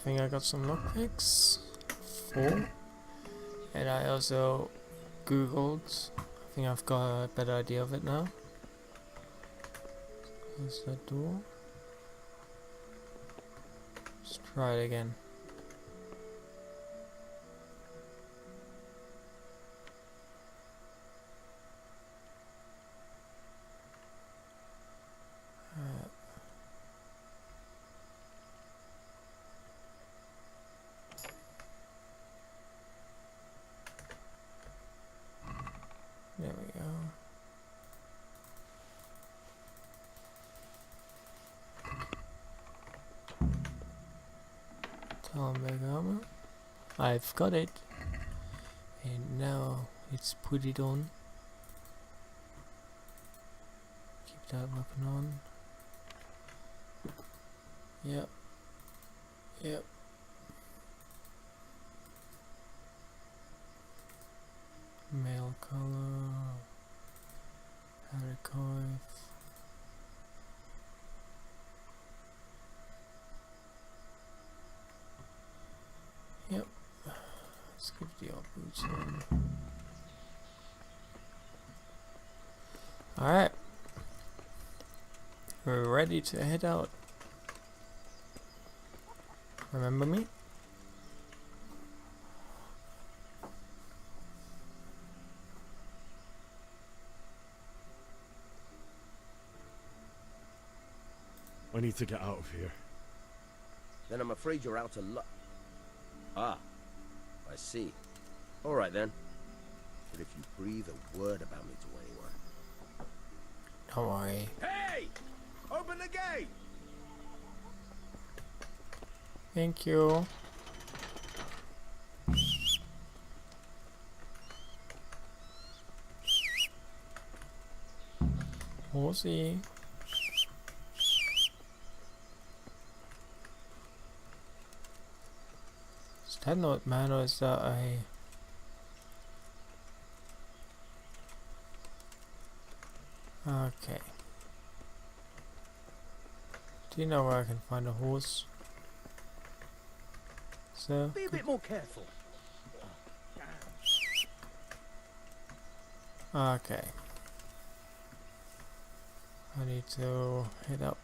think I got some lockpicks. 4. And I also googled. I think I've got a better idea of it now. Close that door. Let's try it again. There we go. Talonbag armor. I've got it. And now let's put it on. Keep that weapon on. Yep. Yep. Mail color. Harakoth. Yep. Let's keep the old boots on. Alright. We're ready to head out. Remember me? I need to get out of here. Then I'm afraid you're out of luck. Ah, I see. All right then. But if you breathe a word about me to anyone... Don't worry. Hey! Open the gate! Thank you. Horsey. Is that not man or is that a... Okay. Do you know where I can find a horse? So Be a bit more careful. okay. I need to head up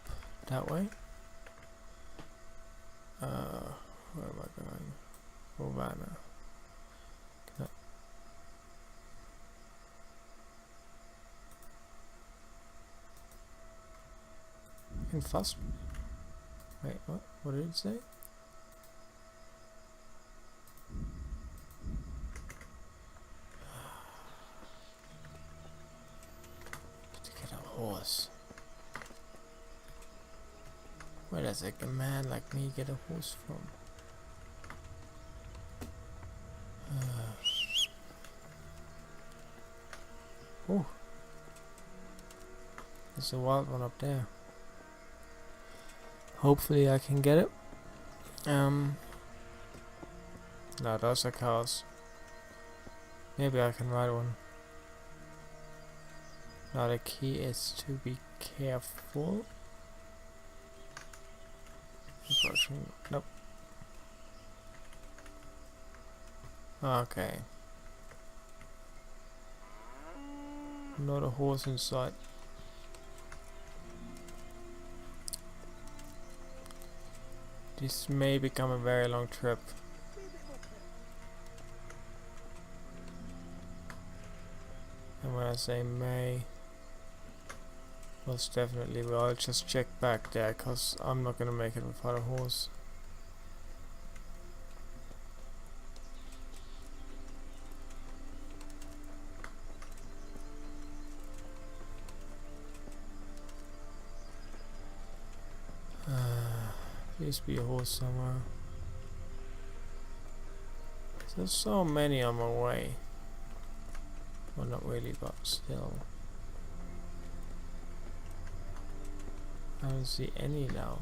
that way. Where am I going? Urbana. In fast. Wait, what? What did it say? To get a horse. Where does a man like me get a horse from? Oh, there's a wild one up there. Hopefully I can get it. No, those are cows. Maybe I can ride one. Now the key is to be careful. Nope. Okay. Not a horse in sight. This may become a very long trip. And when I say may, most definitely will. I'll just check back there, cause I'm not gonna make it without a horse. Please be a horse somewhere. There's so many on my way. Well, not really, but still. I don't see any now.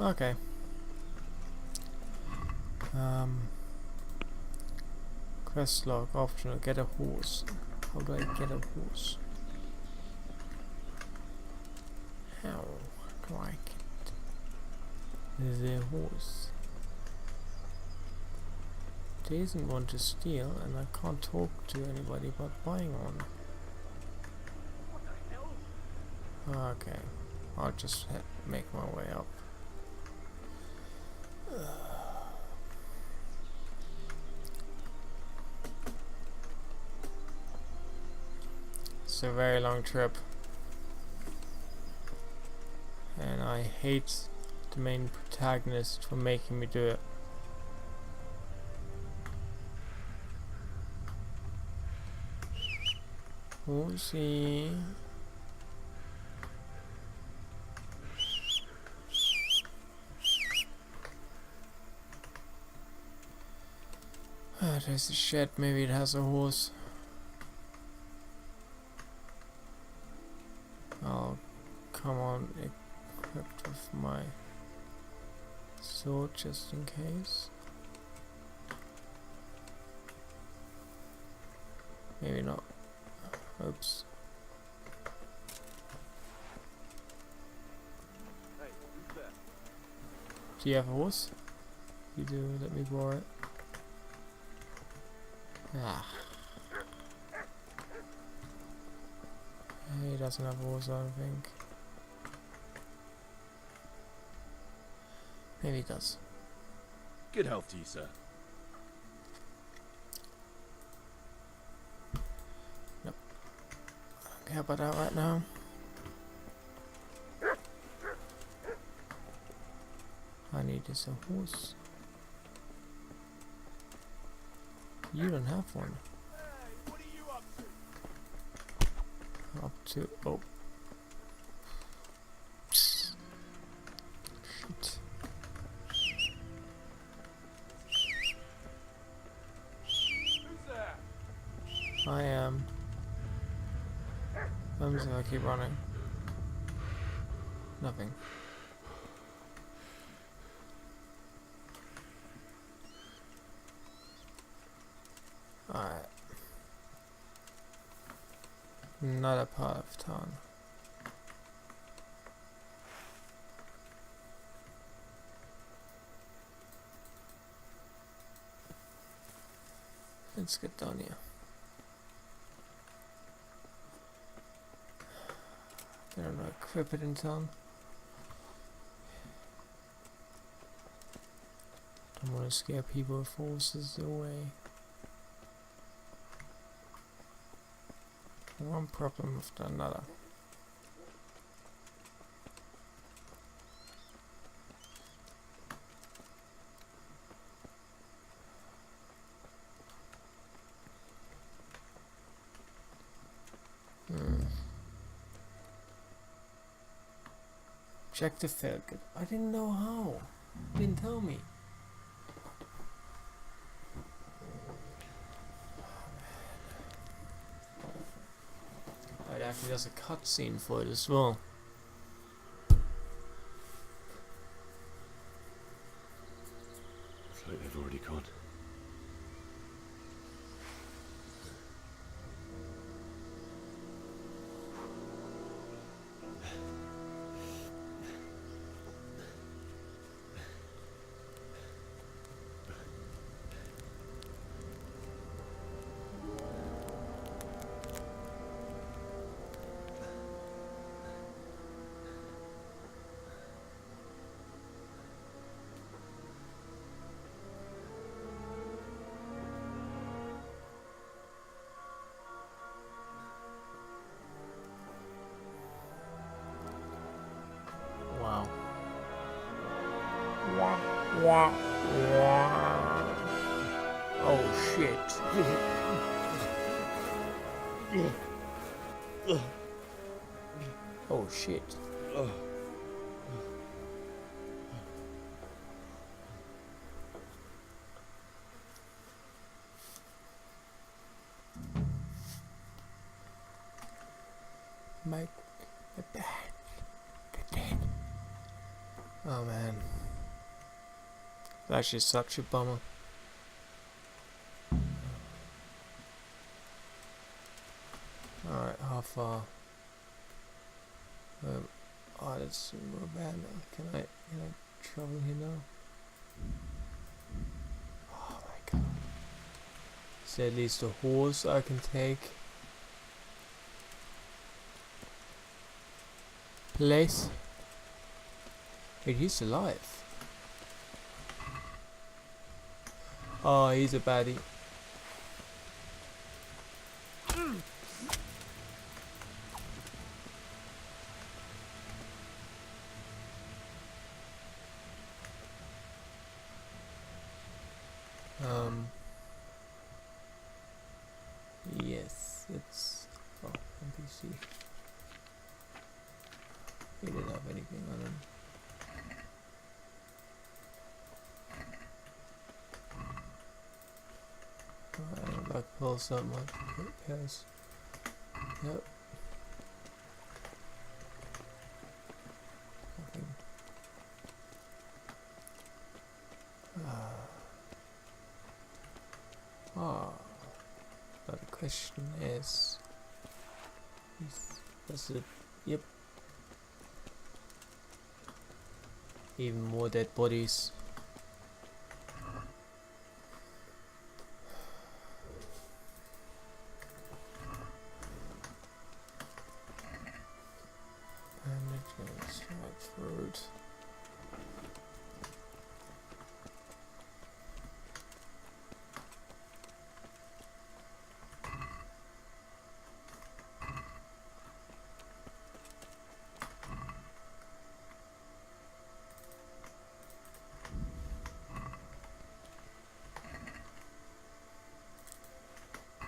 Okay. Quest log optional. Get a horse. How do I get a horse? How do I get the horse. There isn't one to steal, and I can't talk to anybody about buying one. Okay, I'll just make my way up. It's a very long trip, and I hate the main protagonist for making me do it. Horsey. Ah, there's a shed, maybe it has a horse. I'll come on equipped with my sword just in case. Maybe not. Oops. Hey, who's there? Do you have a horse? You do, let me borrow it. Ah. He doesn't have a horse, I don't think. Maybe he does. Good health to you, sir. How about that right now? I need is a horse. You don't have one. Hey, what are you up to? Up to oh. Shit. Who's there? I am. If I keep running. Nothing. Alright. Another part of town. Let's get down here. I don't know, equip it in town. Don't want to scare people with horses away. One problem after another. Check the filter. I didn't know how. You didn't tell me. It actually does a cutscene for it as well. It's like they've already gone. Wow. Wah, wah. Oh shit. Oh shit. My bad. They're dead. Oh man. That's just such a bummer. Alright, how far? Oh, that's real bad now. Can I trouble here now. Oh my god. Is there at least a horse I can take? Place. Wait, he's alive. Oh, he's a baddie. Yes, it's NPC. He didn't have anything on him. Alright, back pull something up. Repairs. Yep. Nothing. But the question is, does it? Yep. Even more dead bodies. Bandages, right fruit.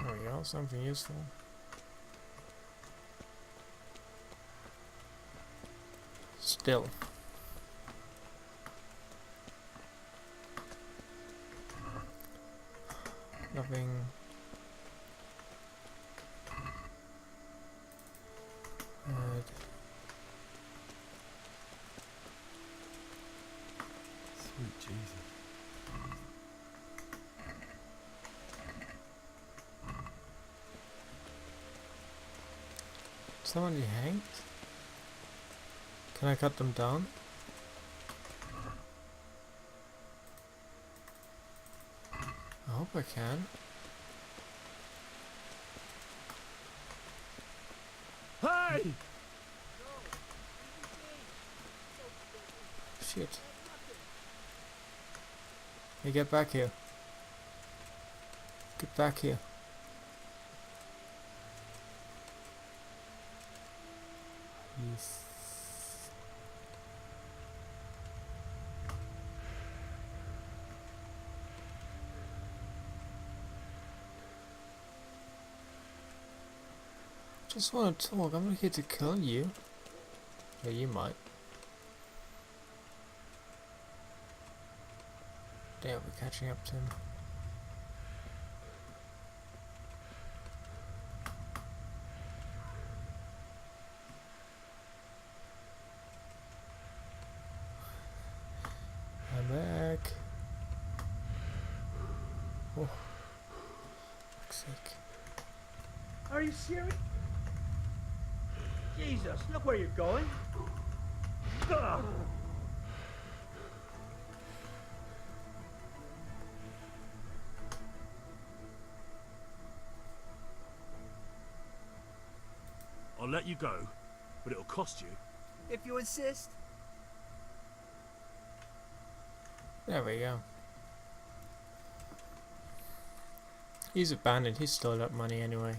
There we go, something useful. Still. Nothing. Sweet Jesus. Somebody hanged? Can I cut them down? I hope I can. Hey! Shit. Hey, get back here. Get back here. Yes. Just want to talk. I'm not here to kill you. Yeah, you might. Damn, we're catching up to him. I'm back. Oh, fuck's sake. Are you serious? Jesus, look where you're going. Ugh. I'll let you go, but it'll cost you. If you insist. There we go. He's a bandit. He stole that money anyway.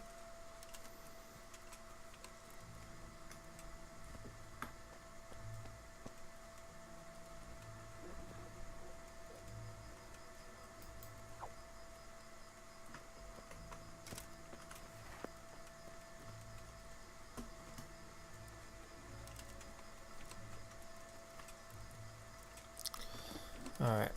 Alright.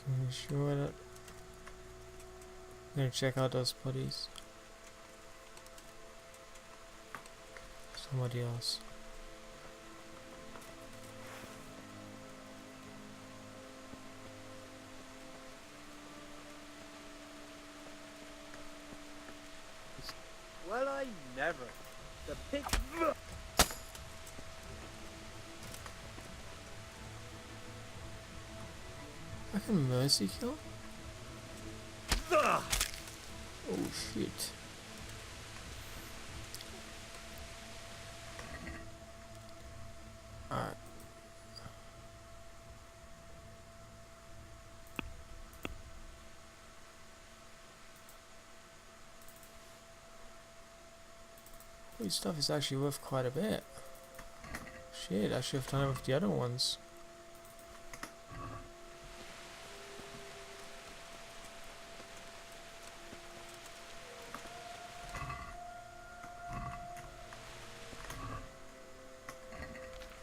Making sure that I'm gonna check out those bodies. somebody else. Well, I never. The pig. I can mercy kill? Ugh. Oh shit. Alright. This stuff is actually worth quite a bit. Shit, I should have done it with the other ones.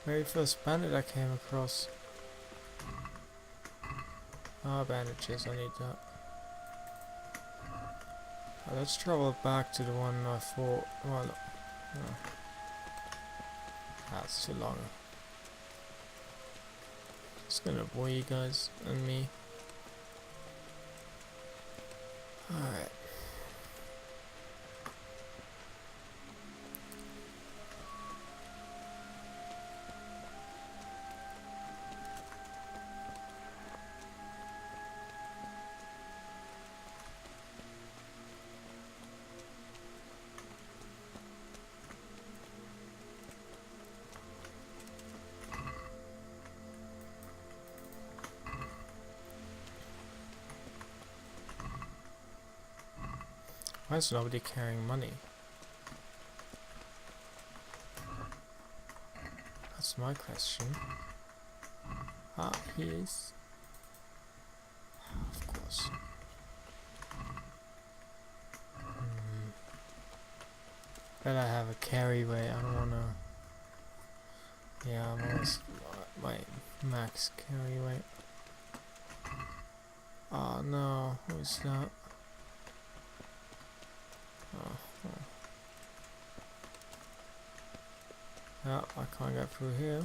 Very first bandit I came across. Ah, bandages, I need that. Let's travel back to the one I thought. Well, no. That's too long. Just gonna avoid you guys and me. Alright. Why is nobody carrying money? That's my question. Ah, he is. Of course. Bet I have a carry weight. I don't wanna. Yeah, I'm almost my max carry weight. Oh no, who's that? Oh. Yeah, I can't get through here.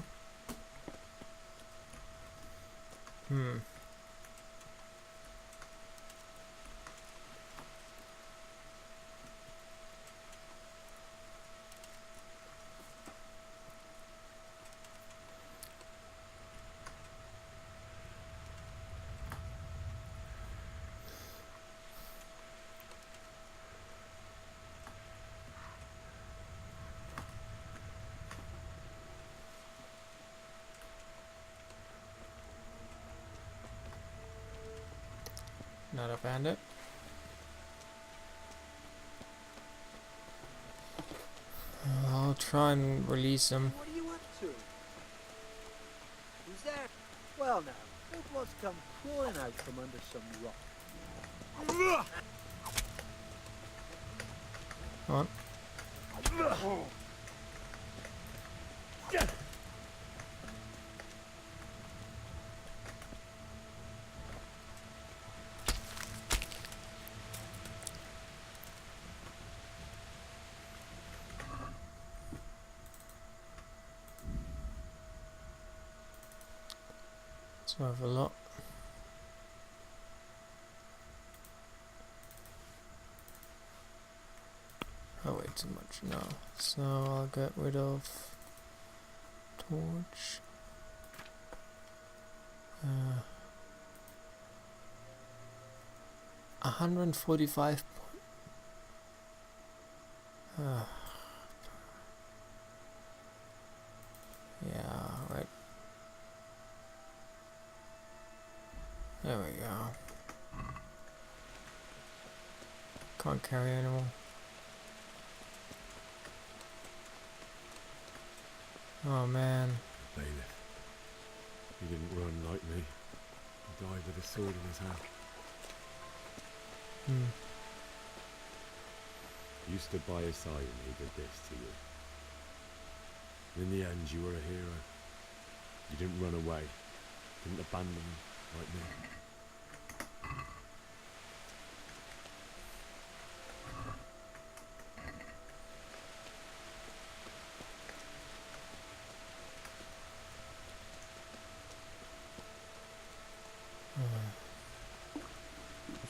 Not a bandit. I'll try and release him. What are you up to? Who's there? Well now, what blood's come crawling out from under some rock? Come on. It's worth a lot. Oh wait, too much. No. So I'll get rid of torch. 145. Yeah, right. There we go. Can't carry anymore. Oh man. Bailiff. He didn't run like me. He died with a sword in his hand. You stood by his side and he did this to you. In the end, you were a hero. You didn't run away. Didn't abandon him like me.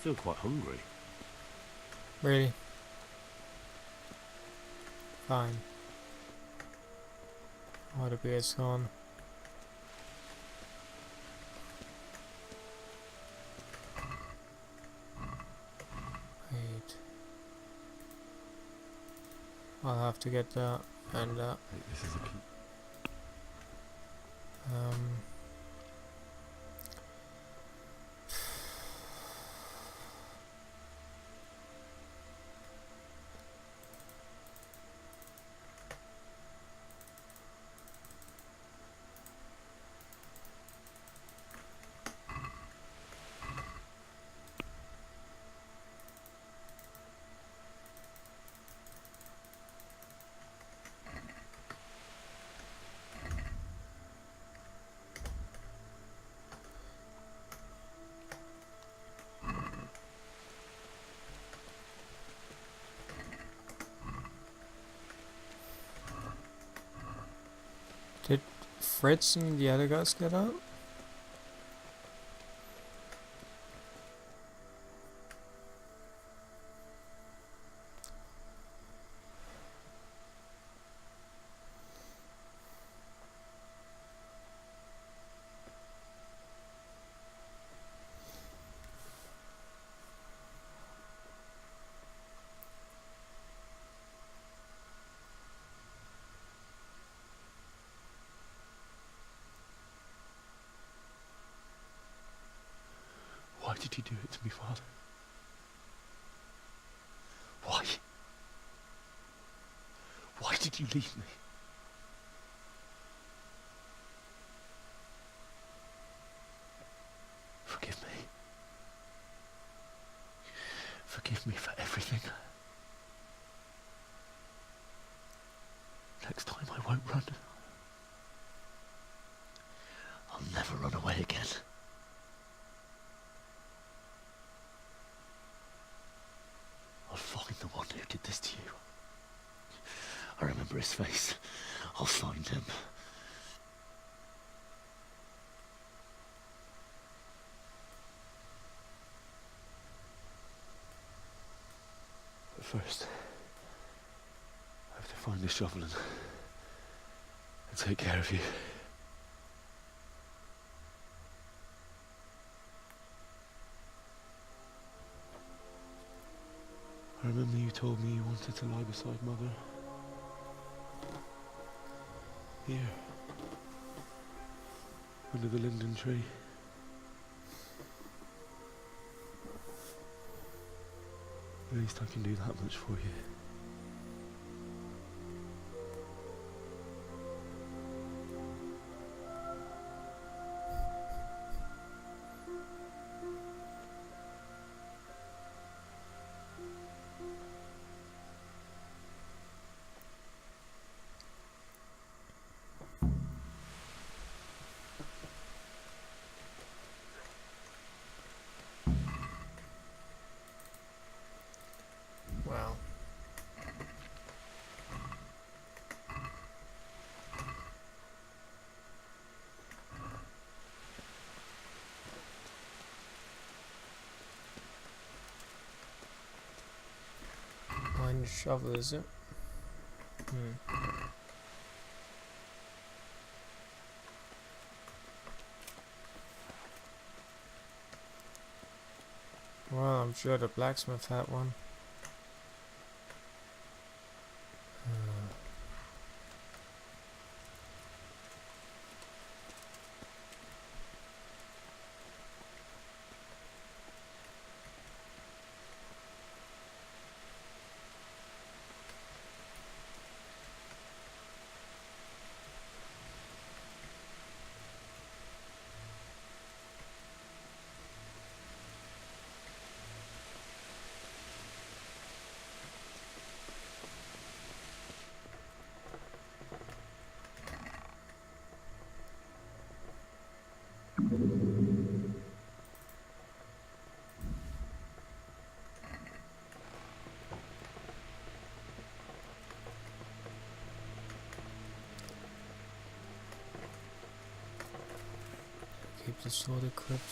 feel quite hungry. Really? Fine. Oh, the beer's gone. Wait. I'll have to get that and that. Hey, this is a key. Um. Did Fritz and the other guys get out? Why did you do it to me, Father? Why? Why did you leave me? Forgive me. Forgive me for everything. Next time I won't run. I'll never run away again. I'll find the one who did this to you. I remember his face. I'll find him. But first, I have to find the shovel and take care of you. I remember you told me you wanted to lie beside Mother. Here. Under the linden tree. At least I can do that much for you. Wow. Mine shovel, is it? Well, I'm sure the blacksmith had one. Keep the sword equipped.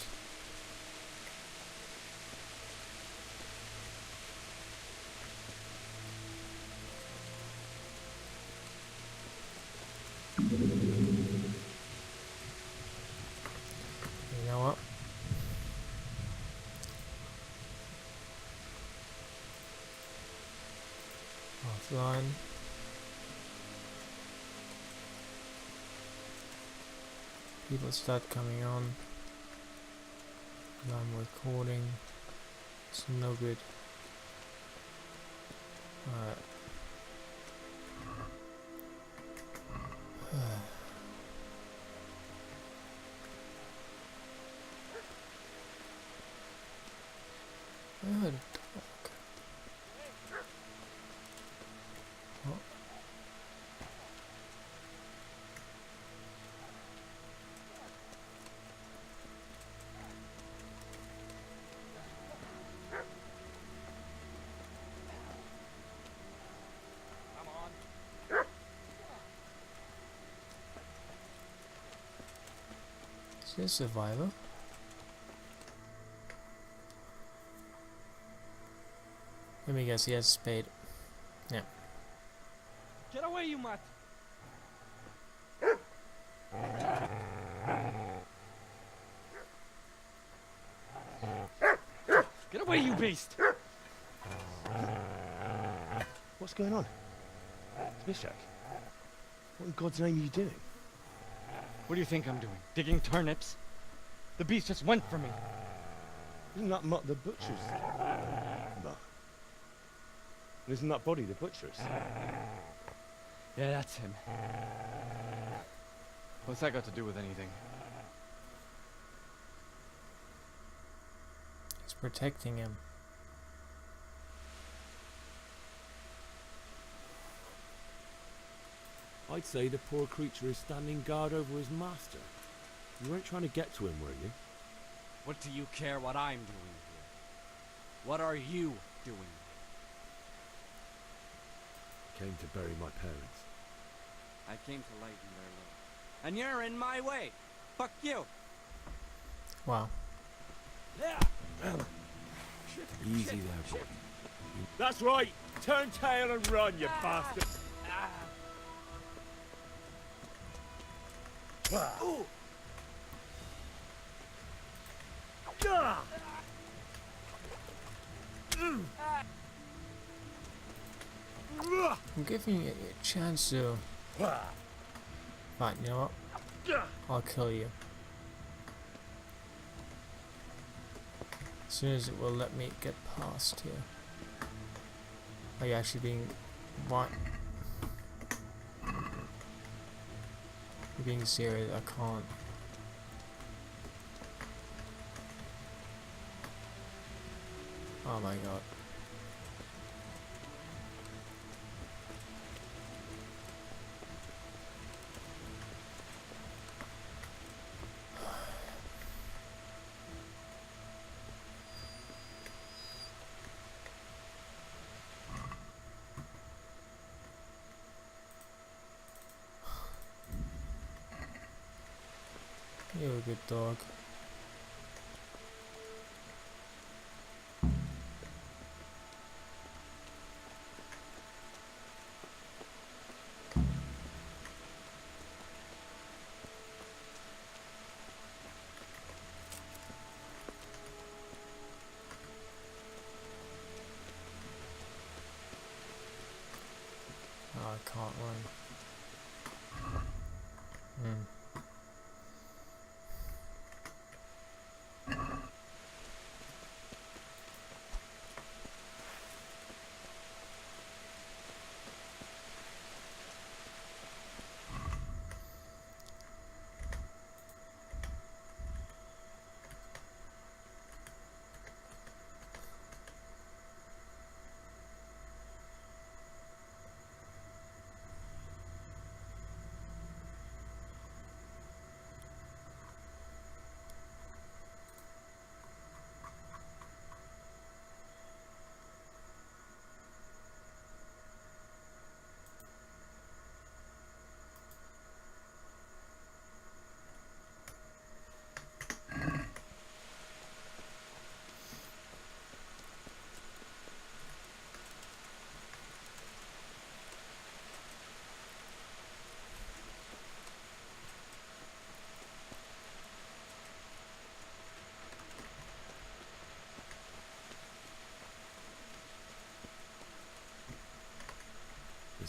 offline. People start coming on. And I'm recording. It's no good. Alright. I heard a dog. Oh. Is he a survivor? Let me guess, he has a spade. Yeah. Get away, you mutt! Get away, you beast! What's going on? Bishak, what in God's name are you doing? What do you think I'm doing? Digging turnips? The beast just went for me. Isn't that Mutt the butcher's? No. And isn't that body the butcher's? Yeah, that's him. What's that got to do with anything? He's protecting him. I'd say the poor creature is standing guard over his master. You weren't trying to get to him, were you? What do you care what I'm doing here? What are you doing? Came to bury my parents. I came to lighten their load. And you're in my way! Fuck you! Wow. Easy there, boy. That's right! Turn tail and run, you bastard! Ooh. I'm giving you a chance to. Fine, you know what? I'll kill you. As soon as it will let me get past here. Are you actually being. What? You're being serious, I can't. Oh my god. You're a good dog. Oh, I can't run. Hmm.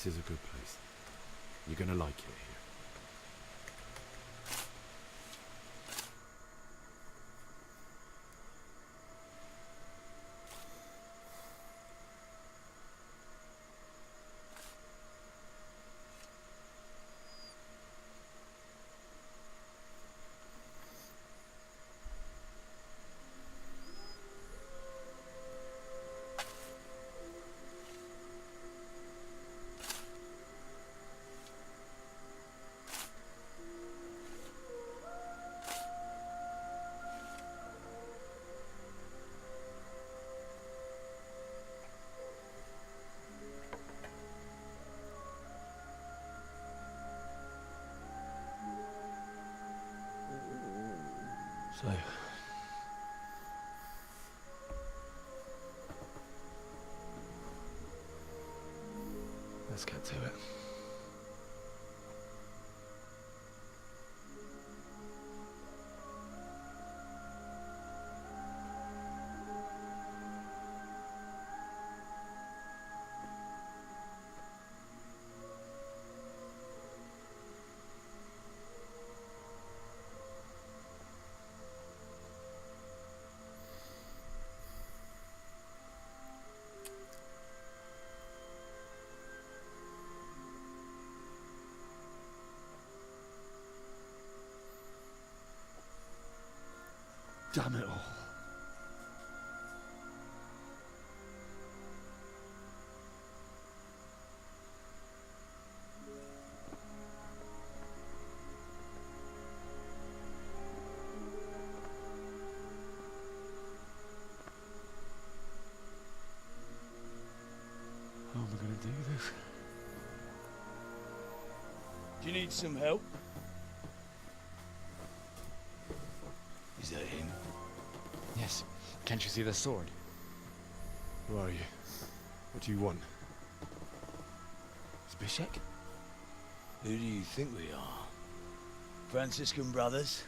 This is a good place. You're gonna like it here. So, let's get to it. Damn it all. How am I going to do this? Do you need some help? Is that him? Yes. Can't you see the sword? Who are you? What do you want? Zbyszek? Who do you think we are? Franciscan brothers?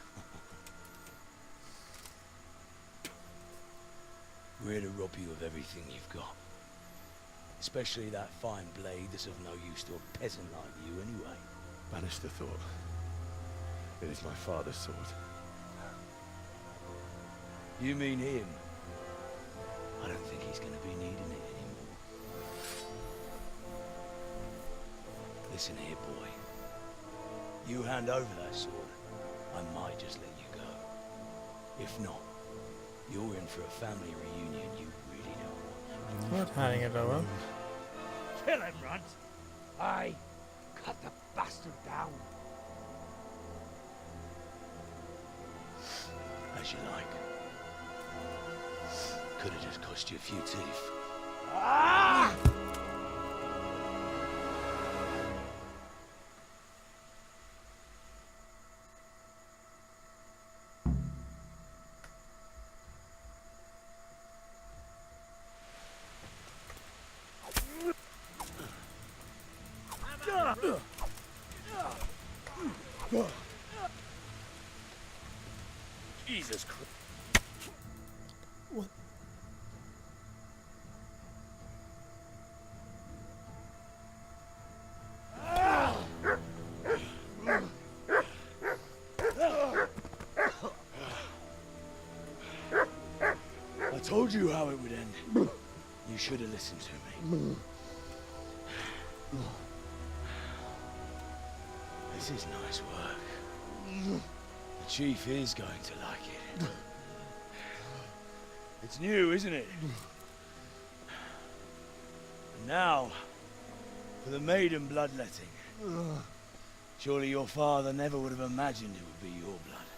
We're here to rob you of everything you've got. Especially that fine blade that's of no use to a peasant like you anyway. Banish the thought. It is my father's sword. You mean him? I don't think he's going to be needing it anymore. Listen here, boy. You hand over that sword, I might just let you go. If not, you're in for a family reunion you really don't want. Not handing it over. Kill him, Runt! Aye, cut the bastard down. As you like. Could have just cost you a few teeth. Ah! Jesus Christ. What? I told you how it would end. You should have listened to me. This is nice work. The chief is going to like it. It's new, isn't it? And now, for the maiden bloodletting. Surely your father never would have imagined it would be your blood.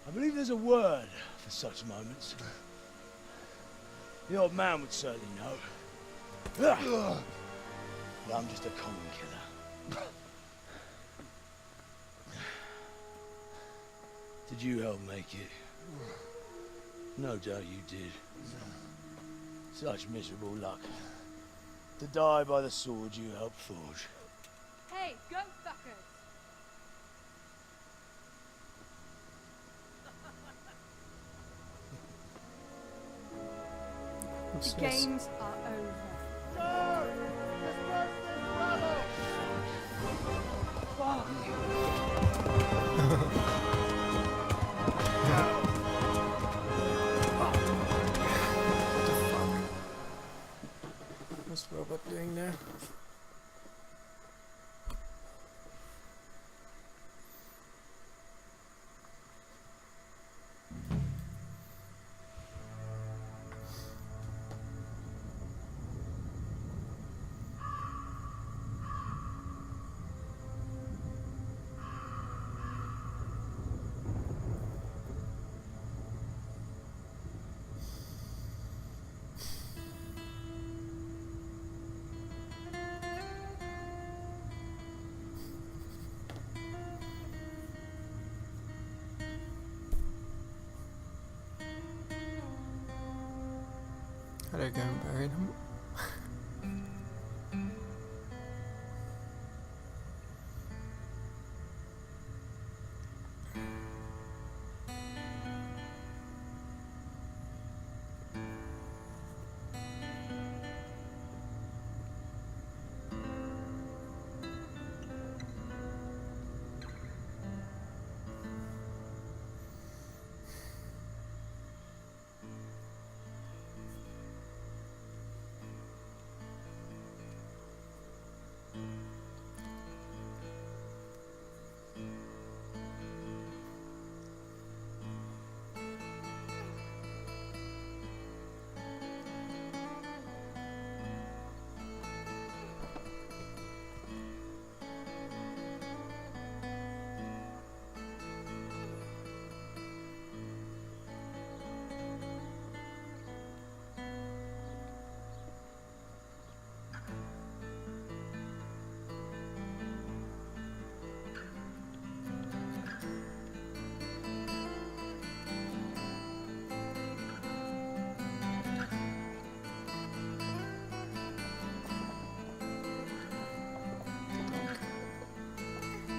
I believe there's a word for such moments. The old man would certainly know. But I'm just a common killer. Did you help make it? No doubt you did. Such miserable luck. To die by the sword you helped forge. Hey, go fuckers! What's The this? games are over. What the fuck? What's the robot doing there? Had I go and buried him?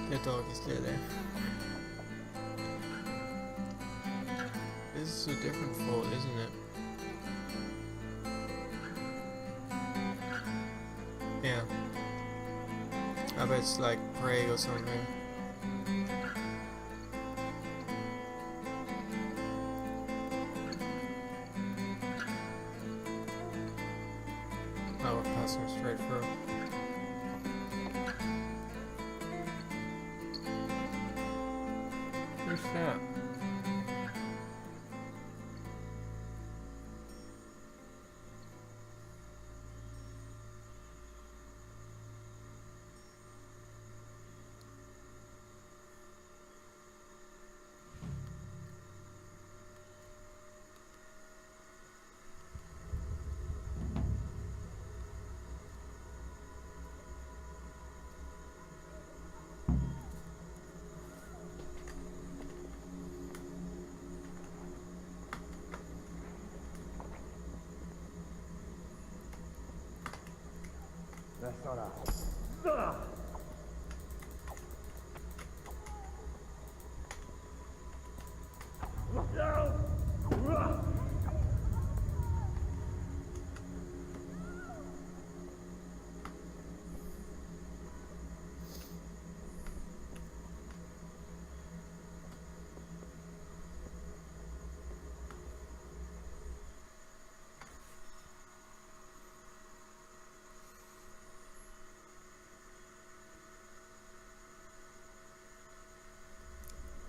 The dog is still there. This is a different fault, isn't it? Yeah. I bet it's like prey or something. Oh, we're passing straight through. Where's that?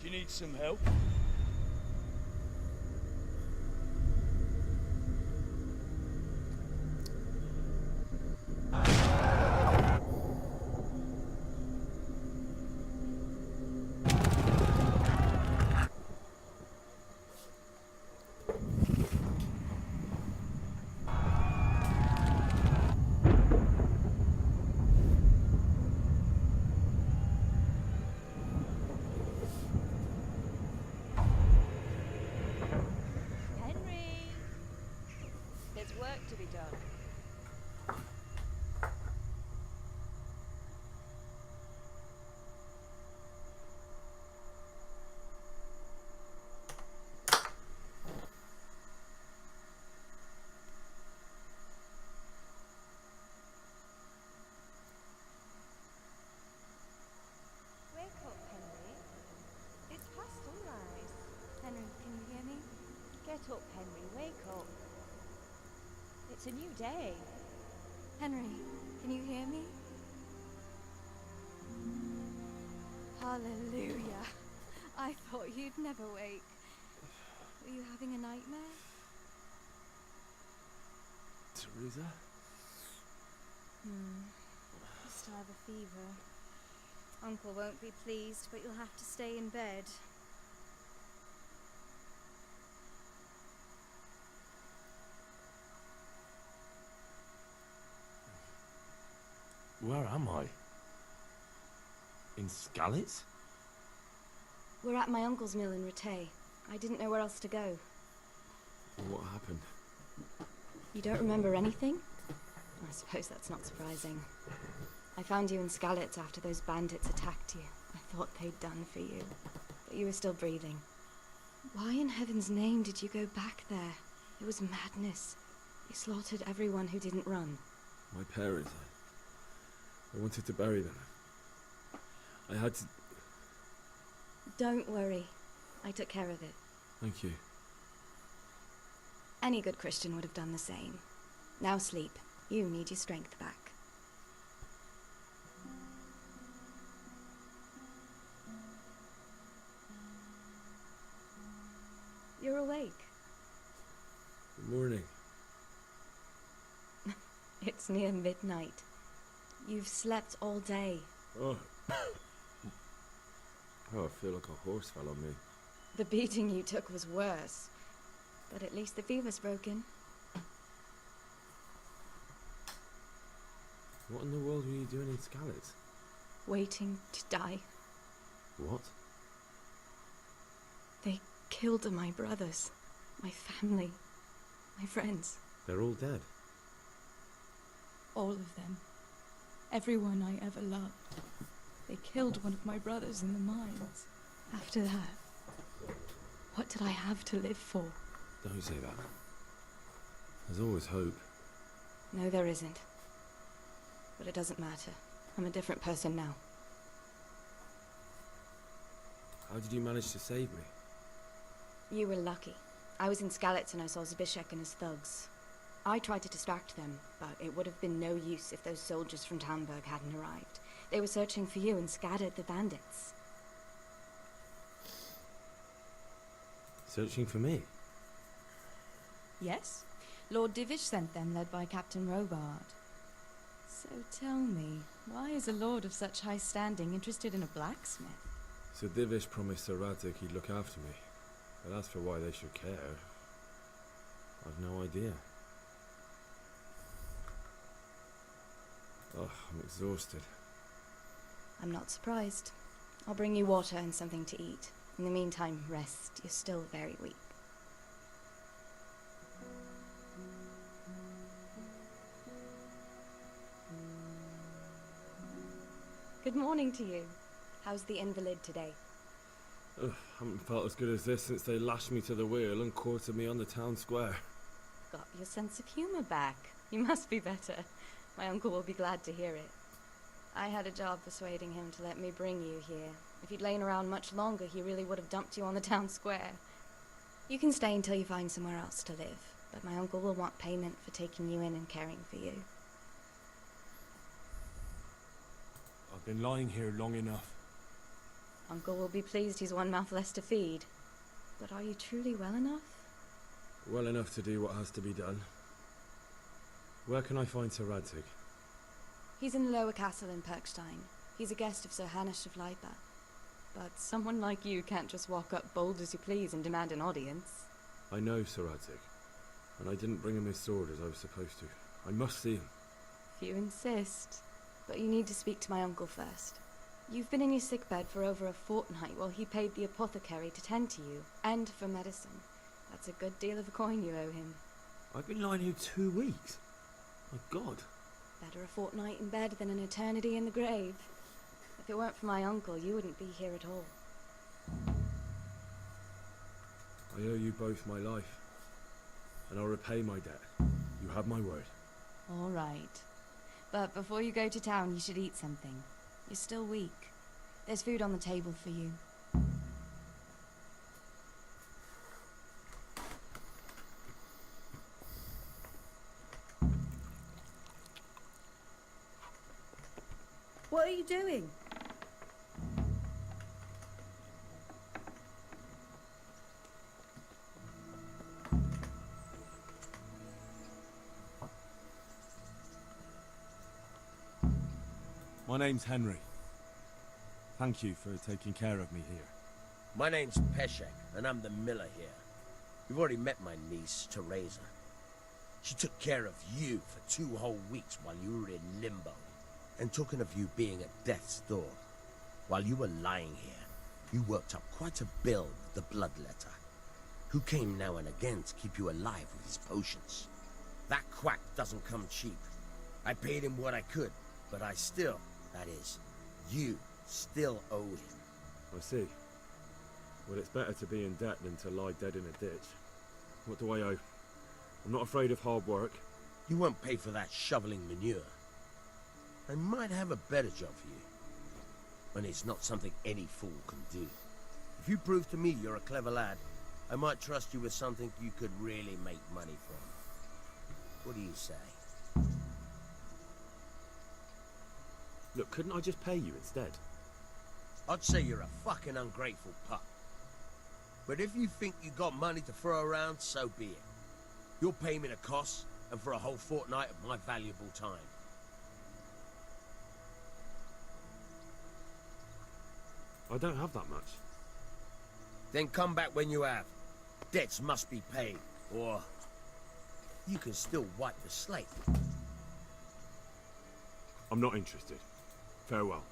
Do you need some help? up, Henry, wake up. It's a new day. Henry, can you hear me? Hallelujah. I thought you'd never wake. Were you having a nightmare? Teresa? You still have a fever. Uncle won't be pleased, but you'll have to stay in bed. Where am I? In Skalitz? We're at my uncle's mill in Rattay. I didn't know where else to go. What happened? You don't remember anything? I suppose that's not surprising. I found you in Skalitz after those bandits attacked you. I thought they'd done for you, but you were still breathing. Why in heaven's name did you go back there? It was madness. They slaughtered everyone who didn't run. My parents. I wanted to bury them. I had to... Don't worry. I took care of it. Thank you. Any good Christian would have done the same. Now sleep. You need your strength back. You're awake. Good morning. It's near midnight. You've slept all day. Oh. Oh, I feel like a horse fell on me. The beating you took was worse. But at least the fever's broken. What in the world were you doing in Skalitz? Waiting to die. What? They killed my brothers, my family, my friends. They're all dead. All of them. Everyone I ever loved. They killed one of my brothers in the mines. After that, what did I have to live for? Don't say that. There's always hope. No, there isn't. But it doesn't matter. I'm a different person now. How did you manage to save me? You were lucky. I was in Skalitz and I saw Zbyszek and his thugs. I tried to distract them, but it would have been no use if those soldiers from Talmberg hadn't arrived. They were searching for you and scattered the bandits. Searching for me? Yes. Lord Divish sent them, led by Captain Robard. So tell me, why is a lord of such high standing interested in a blacksmith? So Divish promised Sir Radzik he'd look after me. But as for why they should care, I've no idea. Oh, I'm exhausted. I'm not surprised. I'll bring you water and something to eat. In the meantime, rest. You're still very weak. Good morning to you. How's the invalid today? Ugh, haven't felt as good as this since they lashed me to the wheel and quartered me on the town square. Got your sense of humor back. You must be better. My uncle will be glad to hear it. I had a job persuading him to let me bring you here. If you'd lain around much longer, he really would have dumped you on the town square. You can stay until you find somewhere else to live, but my uncle will want payment for taking you in and caring for you. I've been lying here long enough. Uncle will be pleased he's one mouth less to feed. But are you truly well enough? Well enough to do what has to be done. Where can I find Sir Radzik? He's in the lower castle in Perkstein. He's a guest of Sir Hanush of Leipa. But someone like you can't just walk up bold as you please and demand an audience. I know Sir Radzik, and I didn't bring him his sword as I was supposed to. I must see him. If you insist. But you need to speak to my uncle first. You've been in your sickbed for over a fortnight while he paid the apothecary to tend to you, and for medicine. That's a good deal of a coin you owe him. I've been lying here 2 weeks. My God. Better a fortnight in bed than an eternity in the grave. If it weren't for my uncle, you wouldn't be here at all. I owe you both my life, and I'll repay my debt. You have my word. All right. But before you go to town, you should eat something. You're still weak. There's food on the table for you. What are you doing? My name's Henry. Thank you for taking care of me here. My name's Peshek, and I'm the miller here. You've already met my niece, Teresa. She took care of you for 2 whole weeks while you were in limbo. And talking of you being at death's door, while you were lying here, you worked up quite a bill with the bloodletter, who came now and again to keep you alive with his potions. That quack doesn't come cheap. I paid him what I could, but I still, that is, you still owe him. I see. Well, it's better to be in debt than to lie dead in a ditch. What do I owe? I'm not afraid of hard work. You won't pay for that shoveling manure. I might have a better job for you. And it's not something any fool can do. If you prove to me you're a clever lad, I might trust you with something you could really make money from. What do you say? Look, couldn't I just pay you instead? I'd say you're a fucking ungrateful pup. But if you think you got money to throw around, so be it. You'll pay me the costs, and for a whole fortnight of my valuable time. I don't have that much. Then come back when you have. Debts must be paid, or you can still wipe the slate. I'm not interested. Farewell.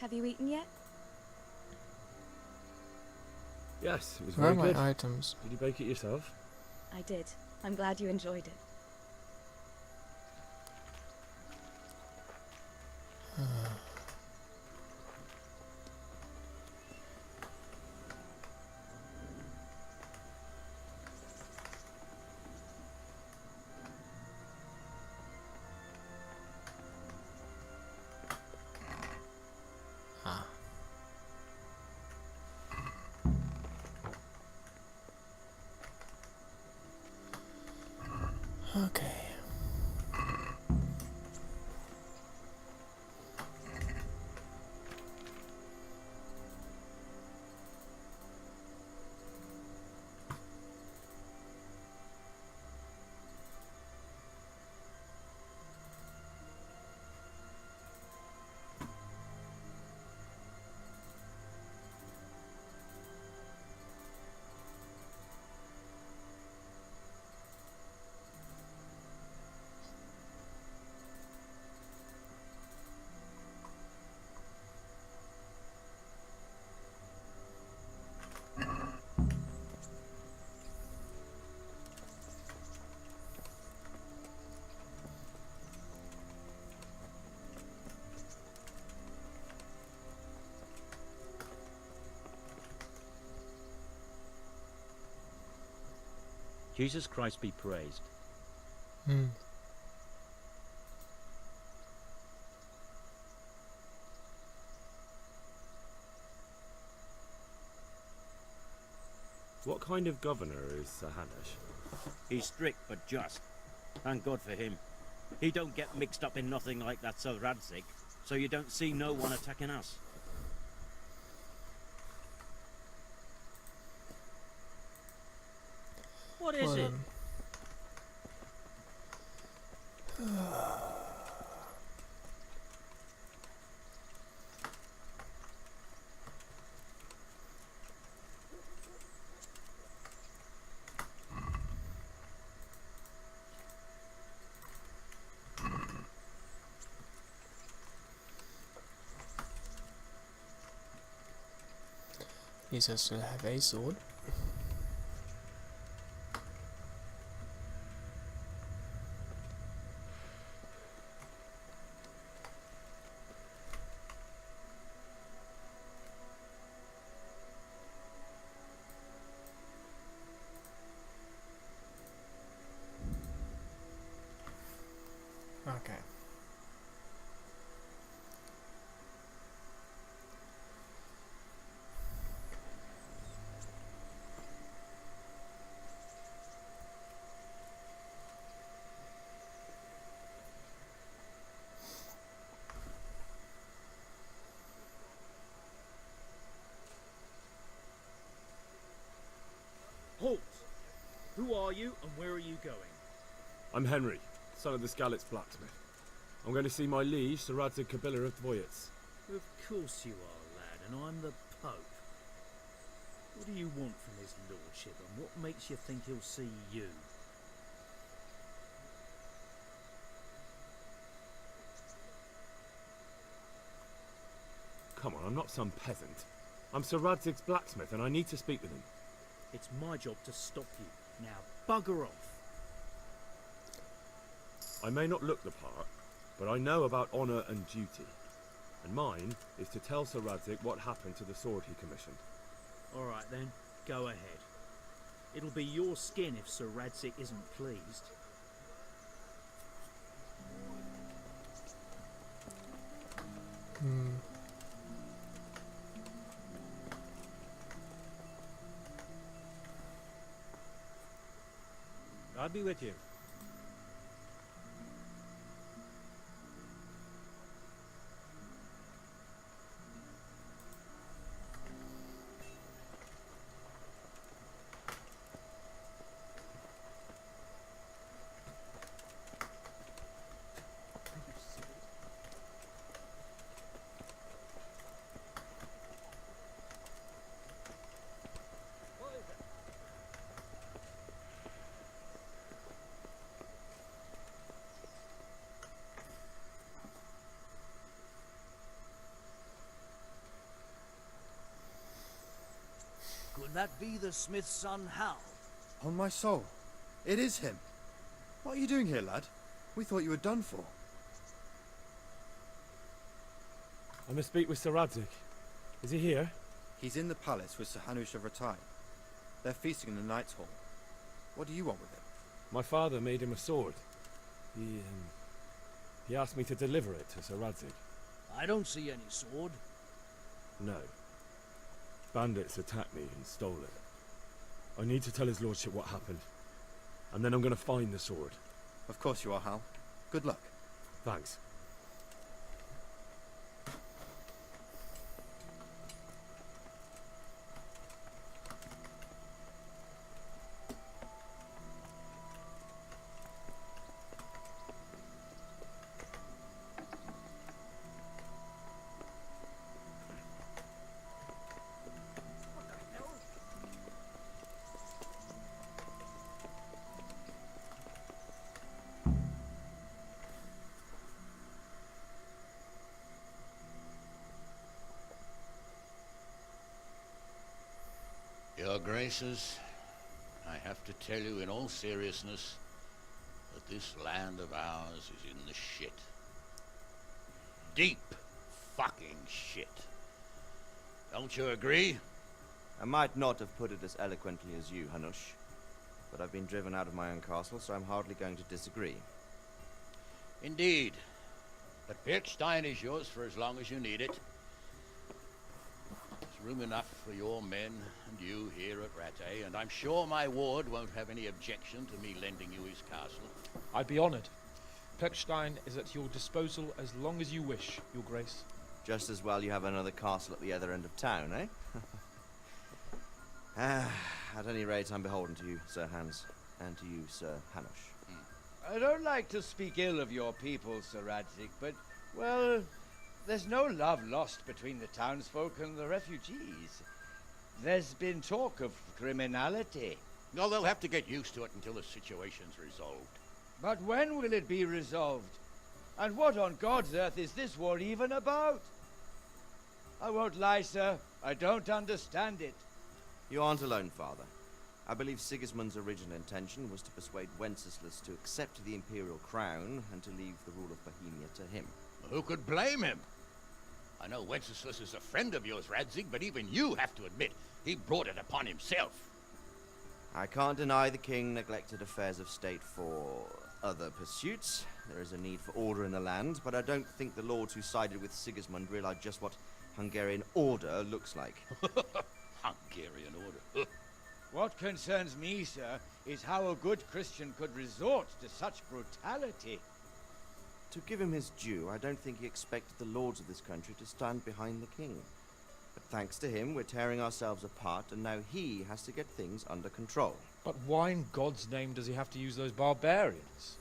Have you eaten yet? Yes, it was Where are very my good. items? Did you bake it yourself? I did. I'm glad you enjoyed it. Ah. Okay. Jesus Christ be praised. Hmm. What kind of governor is Sir Hanush? He's strict but just. Thank God for him. He don't get mixed up in nothing like that Sir Radzig, so you don't see no one attacking us. What is it? He says still have a sword. Okay. Halt! Who are you and where are you going? I'm Henry, son of the Skalitz blacksmith. I'm going to see my liege, Sir Radzig Kabila of Dvoyets. Of course you are, lad, and I'm the Pope. What do you want from his lordship, and what makes you think he'll see you? Come on, I'm not some peasant. I'm Sir Radzig's blacksmith and I need to speak with him. It's my job to stop you. Now, bugger off. I may not look the part, but I know about honour and duty. And mine is to tell Sir Radzig what happened to the sword he commissioned. All right then, go ahead. It'll be your skin if Sir Radzig isn't pleased. Hmm. I'll be with you. Could that be the smith's son, Hal? On my soul, it is him. What are you doing here, lad? We thought you were done for. I must speak with Sir Radzig. Is he here? He's in the palace with Sir Hanush of Ratai. They're feasting in the Knight's Hall. What do you want with him? My father made him a sword. He asked me to deliver it to Sir Radzig. I don't see any sword. No. Bandits attacked me and stole it. I need to tell his lordship what happened. And then I'm going to find the sword. Of course you are, Hal. Good luck. Thanks. Your Graces, I have to tell you in all seriousness that this land of ours is in the shit. Deep fucking shit. Don't you agree? I might not have put it as eloquently as you, Hanush, but I've been driven out of my own castle, so I'm hardly going to disagree. Indeed. But Birkstein is yours for as long as you need it. There's room enough for your men and you here at Rattay, and I'm sure my ward won't have any objection to me lending you his castle. I'd be honoured. Pechstein is at your disposal as long as you wish, Your Grace. Just as well you have another castle at the other end of town, eh? At any rate, I'm beholden to you, Sir Hans, and to you, Sir Hanush. I don't like to speak ill of your people, Sir Radzig, but, well, there's no love lost between the townsfolk and the refugees. There's been talk of criminality. No, they'll have to get used to it until the situation's resolved. But when will it be resolved? And what on God's earth is this war even about? I won't lie, sir. I don't understand it. You aren't alone, Father. I believe Sigismund's original intention was to persuade Wenceslas to accept the imperial crown and to leave the rule of Bohemia to him. Who could blame him? I know Wenceslas is a friend of yours, Radzig, but even you have to admit he brought it upon himself. I can't deny the king neglected affairs of state for other pursuits. There is a need for order in the land, but I don't think the lords who sided with Sigismund realized just what Hungarian order looks like. Hungarian order? What concerns me, sir, is how a good Christian could resort to such brutality. To give him his due, I don't think he expected the lords of this country to stand behind the king. But thanks to him, we're tearing ourselves apart, and now he has to get things under control. But why in God's name does he have to use those barbarians?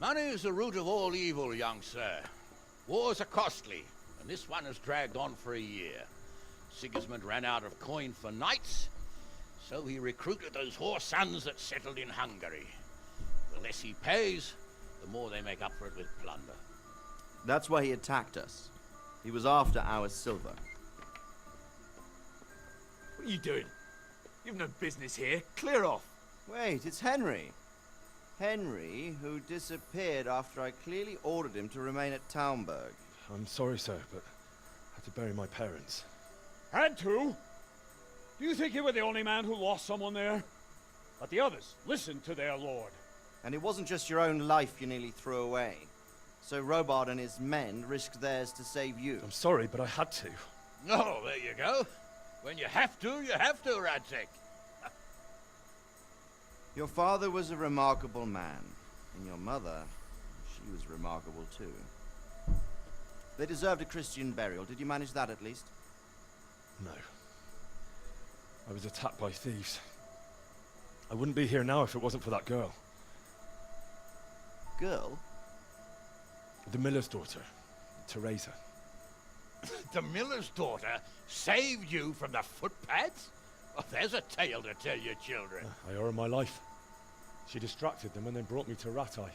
Money is the root of all evil, young sir. Wars are costly, and this one has dragged on for a year. Sigismund ran out of coin for knights, so he recruited those whore sons that settled in Hungary. The less he pays, the more they make up for it with plunder. That's why he attacked us. He was after our silver. What are you doing? You've no business here. Clear off. Wait, it's Henry. Henry, who disappeared after I clearly ordered him to remain at Taumberg. I'm sorry, sir, but I had to bury my parents. Had to? Do you think you were the only man who lost someone there? But the others listened to their lord. And it wasn't just your own life you nearly threw away. So Robard and his men risked theirs to save you. I'm sorry, but I had to. Oh, there you go. When you have to, Radzig. Your father was a remarkable man, and your mother, she was remarkable too. They deserved a Christian burial. Did you manage that at least? No. I was attacked by thieves. I wouldn't be here now if it wasn't for that girl. Girl? The miller's daughter, Teresa. The miller's daughter saved you from the footpads? Oh, there's a tale to tell your children. I owe her my life. She distracted them and then brought me to Rattay.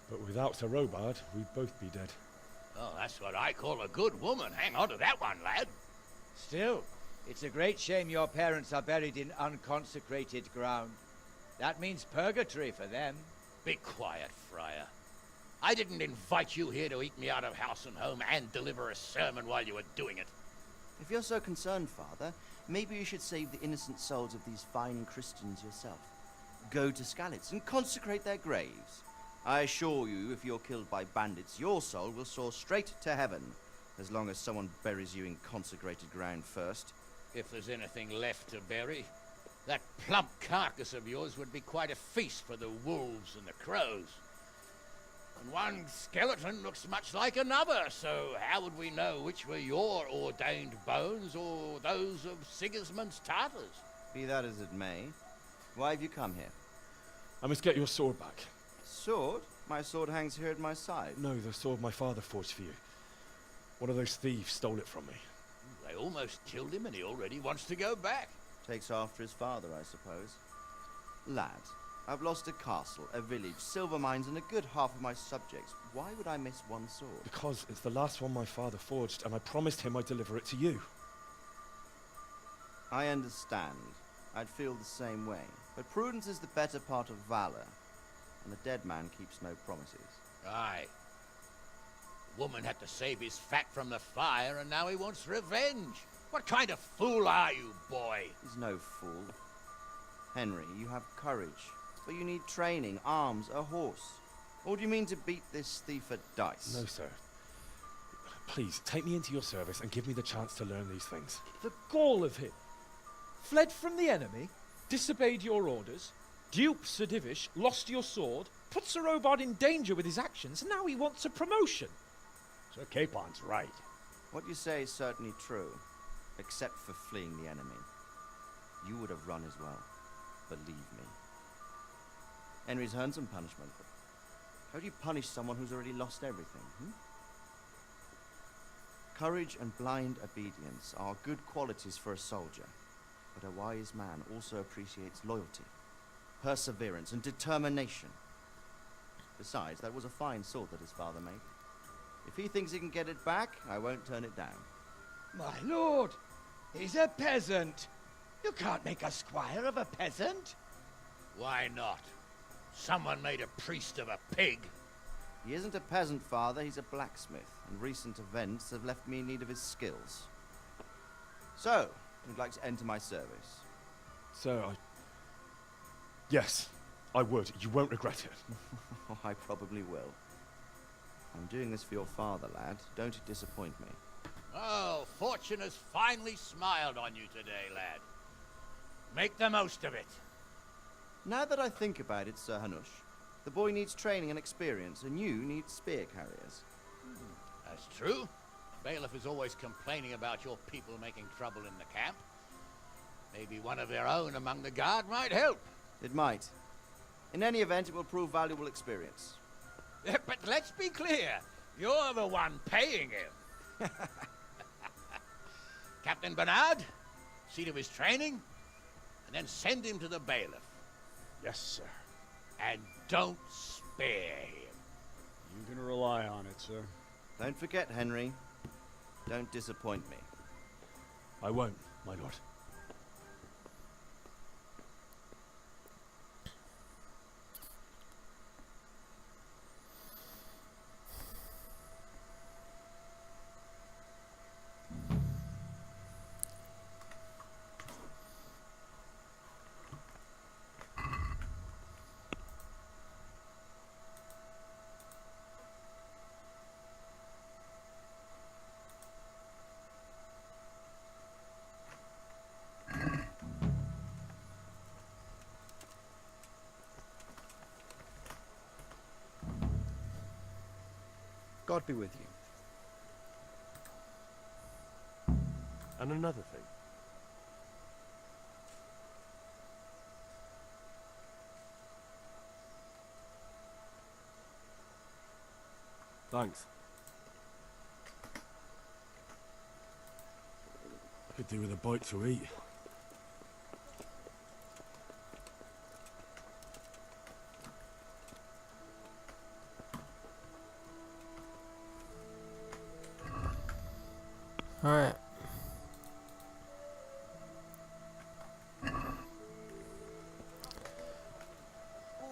But without Sir Robard, we'd both be dead. Oh, that's what I call a good woman. Hang on to that one, lad. Still, it's a great shame your parents are buried in unconsecrated ground. That means purgatory for them. Be quiet, Friar. I didn't invite you here to eat me out of house and home and deliver a sermon while you were doing it. If you're so concerned, Father, maybe you should save the innocent souls of these fine Christians yourself. Go to Skalitz and consecrate their graves. I assure you, if you're killed by bandits, your soul will soar straight to heaven, as long as someone buries you in consecrated ground first. If there's anything left to bury, that plump carcass of yours would be quite a feast for the wolves and the crows. And one skeleton looks much like another, so how would we know which were your ordained bones or those of Sigismund's Tartars? Be that as it may, why have you come here? I must get your sword back. Sword? My sword hangs here at my side. No, the sword my father forged for you. One of those thieves stole it from me. They almost killed him and he already wants to go back. Takes after his father, I suppose. Lad, I've lost a castle, a village, silver mines, and a good half of my subjects. Why would I miss one sword? Because it's the last one my father forged, and I promised him I'd deliver it to you. I understand. I'd feel the same way. But prudence is the better part of valor, and a dead man keeps no promises. Aye. The woman had to save his fat from the fire, and now he wants revenge. What kind of fool are you, boy? He's no fool. Henry, you have courage, but you need training, arms, a horse. Or do you mean to beat this thief at dice? No, sir. Please, take me into your service and give me the chance to learn these things. The gall of him. Fled from the enemy, disobeyed your orders, duped Sir Divish, lost your sword, put Sir Robard in danger with his actions, and now he wants a promotion. Sir Capon's right. What you say is certainly true, except for fleeing the enemy. You would have run as well, believe me. Henry's earned some punishment, but how do you punish someone who's already lost everything, Courage and blind obedience are good qualities for a soldier, but a wise man also appreciates loyalty, perseverance, and determination. Besides, that was a fine sword that his father made. If he thinks he can get it back, I won't turn it down. My lord, he's a peasant. You can't make a squire of a peasant. Why not? Someone made a priest of a pig. He isn't a peasant, father, he's a blacksmith, and recent events have left me in need of his skills. So, you'd like to enter my service? Sir, Yes, I would. You won't regret it. I probably will. I'm doing this for your father, lad. Don't you disappoint me. Oh, fortune has finally smiled on you today, lad. Make the most of it. Now that I think about it, Sir Hanush, the boy needs training and experience, and you need spear carriers. That's true. Bailiff is always complaining about your people making trouble in the camp. Maybe one of their own among the guard might help. It might. In any event, it will prove valuable experience. But let's be clear. You're the one paying him. Captain Bernard, see to his training, and then send him to the bailiff. Yes, sir. And don't spare him. You can rely on it, sir. Don't forget, Henry. Don't disappoint me. I won't, my lord. God be with you. And another thing. Thanks. I could do with a bite to eat. Alright.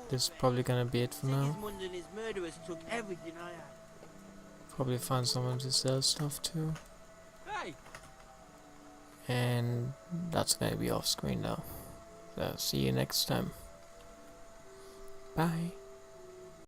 This is probably gonna be it for now. Sigismund and his murderers took everything I had. Probably find someone to sell stuff to. Hey! And that's gonna be off screen now. So see you next time. Bye.